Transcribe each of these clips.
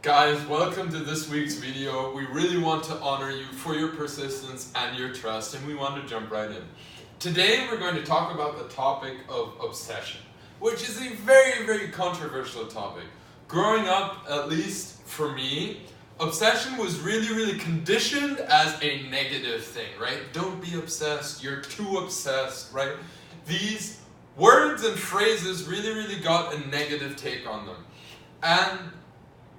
Guys, welcome to this week's video. We really want to honor you for your persistence and your trust, and we want to jump right in. Today we're going to talk about the topic of obsession, which is a very, very controversial topic. Growing up, at least for me, obsession was really conditioned as a negative thing, right? Don't be obsessed, you're too obsessed, right? These words and phrases really got a negative take on them. And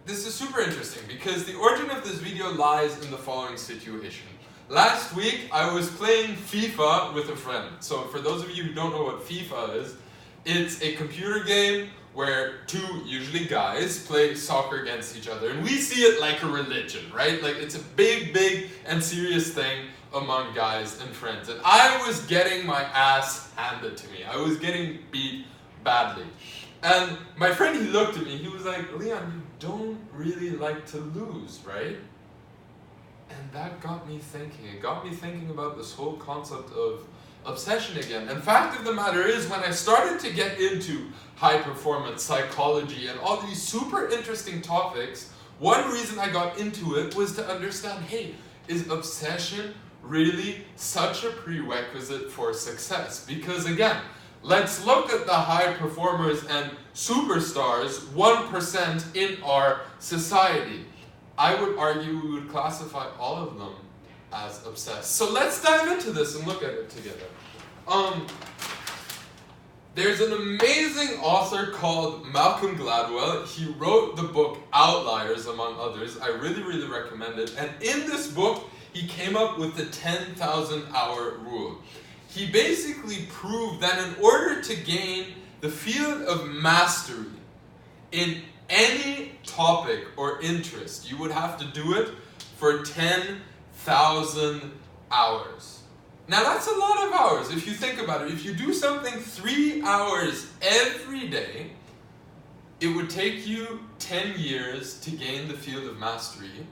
this is super interesting because the origin of this video lies in the following situation. Last week, I was playing FIFA with a friend. So for those of you who don't know what FIFA is, it's a computer game where two, usually guys, play soccer against each other. And we see it like a religion, right? Like it's a big and serious thing among guys and friends. And I was getting my ass handed to me. I was getting beat badly. And my friend, he looked at me, he was like, Leon, you don't really like to lose, right? And that got me thinking. It got me thinking about this whole concept of obsession again. And fact of the matter is, when I started to get into high performance psychology and all these super interesting topics, one reason I got into it was to understand, hey, is obsession really such a prerequisite for success? Because again, let's look at the high performers and superstars, 1% in our society. I would argue we would classify all of them as obsessed. So let's dive into this and look at it together. There's an amazing author called Malcolm Gladwell. He wrote the book Outliers, among others. I really recommend it. And in this book, he came up with the 10,000 hour rule. He basically proved that in order to gain the field of mastery in any topic or interest, you would have to do it for 10,000 hours. Now that's a lot of hours if you think about it. If you do something 3 hours every day, it would take you 10 years to gain the field of mastery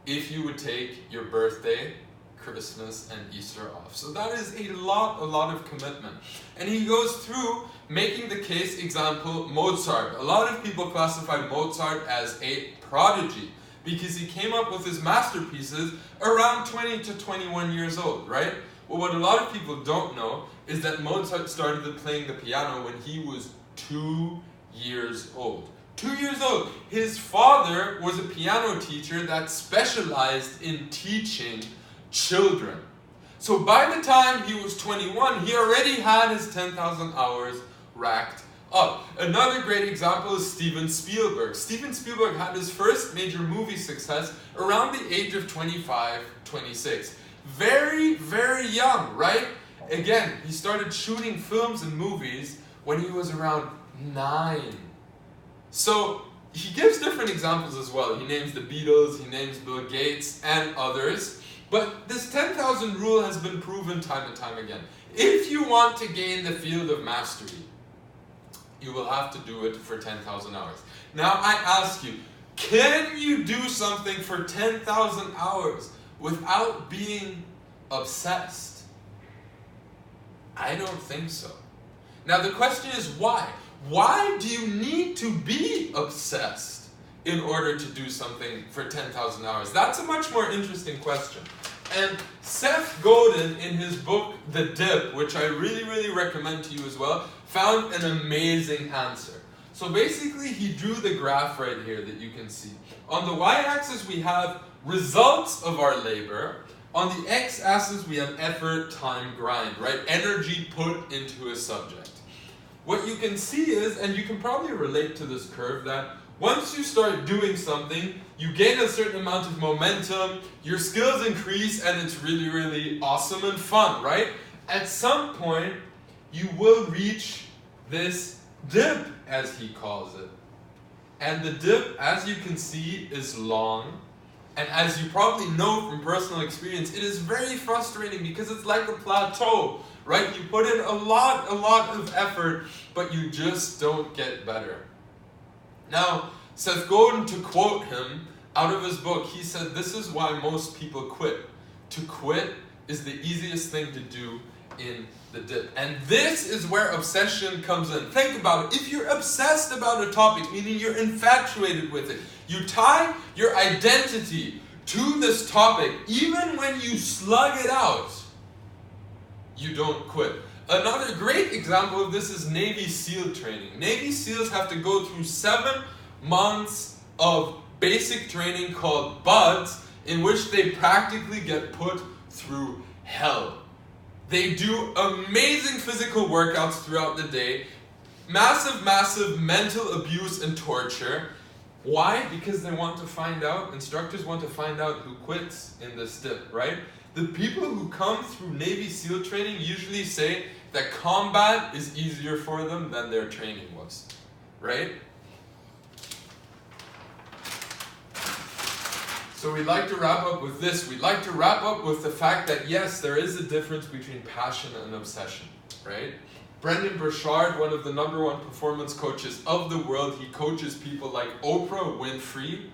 if you would take your birthday, Christmas, and Easter off. So that is a lot of commitment. And he goes through making the case, example, Mozart. A lot of people classify Mozart as a prodigy because he came up with his masterpieces around 20 to 21 years old, right? Well, what a lot of people don't know is that Mozart started playing the piano when he was 2 years old. 2 years old. His father was a piano teacher that specialized in teaching children. So by the time he was 21, he already had his 10,000 hours racked up. Another great example is Steven Spielberg. Steven Spielberg had his first major movie success around the age of 25, 26. Very young, right? Again, he started shooting films and movies when he was around 9. So he gives different examples as well. He names the Beatles, he names Bill Gates, and others. But this 10,000 rule has been proven time and time again. If you want to gain the field of mastery, you will have to do it for 10,000 hours. Now I ask you, can you do something for 10,000 hours without being obsessed? I don't think so. Now the question is why? Why do you need to be obsessed in order to do something for 10,000 hours? That's a much more interesting question. And Seth Godin, in his book, The Dip, which I really recommend to you as well, found an amazing answer. So basically, he drew the graph right here that you can see. On the y-axis, we have results of our labor. On the x-axis, we have effort, time, grind, right? Energy put into a subject. What you can see is, and you can probably relate to this curve, that once you start doing something, you gain a certain amount of momentum, your skills increase, and it's really awesome and fun, right? At some point, you will reach this dip, as he calls it. And the dip, as you can see, is long. And as you probably know from personal experience, it is very frustrating because it's like a plateau, right? You put in a lot of effort, but you just don't get better. Now, Seth Godin, to quote him out of his book, he said, this is why most people quit. To quit is the easiest thing to do, in the dip. And this is where obsession comes in. Think about it. If you're obsessed about a topic, meaning you're infatuated with it, you tie your identity to this topic, even when you slug it out, you don't quit. Another great example of this is Navy SEAL training. Navy SEALs have to go through 7 months of basic training called BUDS, in which they practically get put through hell. They do amazing physical workouts throughout the day, massive mental abuse and torture. Why? Because they want to find out, instructors want to find out who quits in this dip, right? The people who come through Navy SEAL training usually say that combat is easier for them than their training was, right? So we'd like to wrap up with this. We'd like to wrap up with the fact that yes, there is a difference between passion and obsession, right? Brendan Burchard, one of the #1 performance coaches of the world, he coaches people like Oprah Winfrey,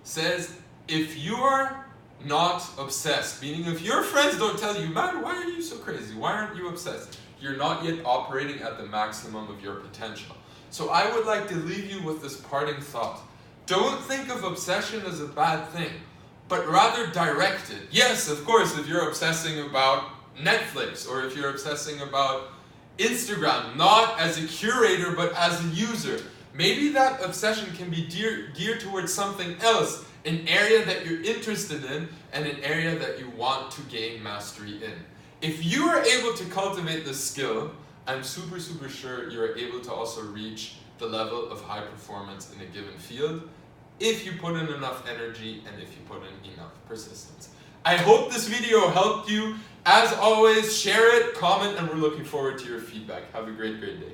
says if you're not obsessed, meaning if your friends don't tell you, man, why are you so crazy? Why aren't you obsessed? You're not yet operating at the maximum of your potential. So I would like to leave you with this parting thought. Don't think of obsession as a bad thing, but rather direct it. Yes, of course, if you're obsessing about Netflix or if you're obsessing about Instagram, not as a curator but as a user, maybe that obsession can be geared towards something else, an area that you're interested in and an area that you want to gain mastery in. If you are able to cultivate this skill, I'm super sure you're able to also reach the level of high performance in a given field if you put in enough energy and if you put in enough persistence. I hope this video helped you. As always, share it, comment, and we're looking forward to your feedback. Have a great day.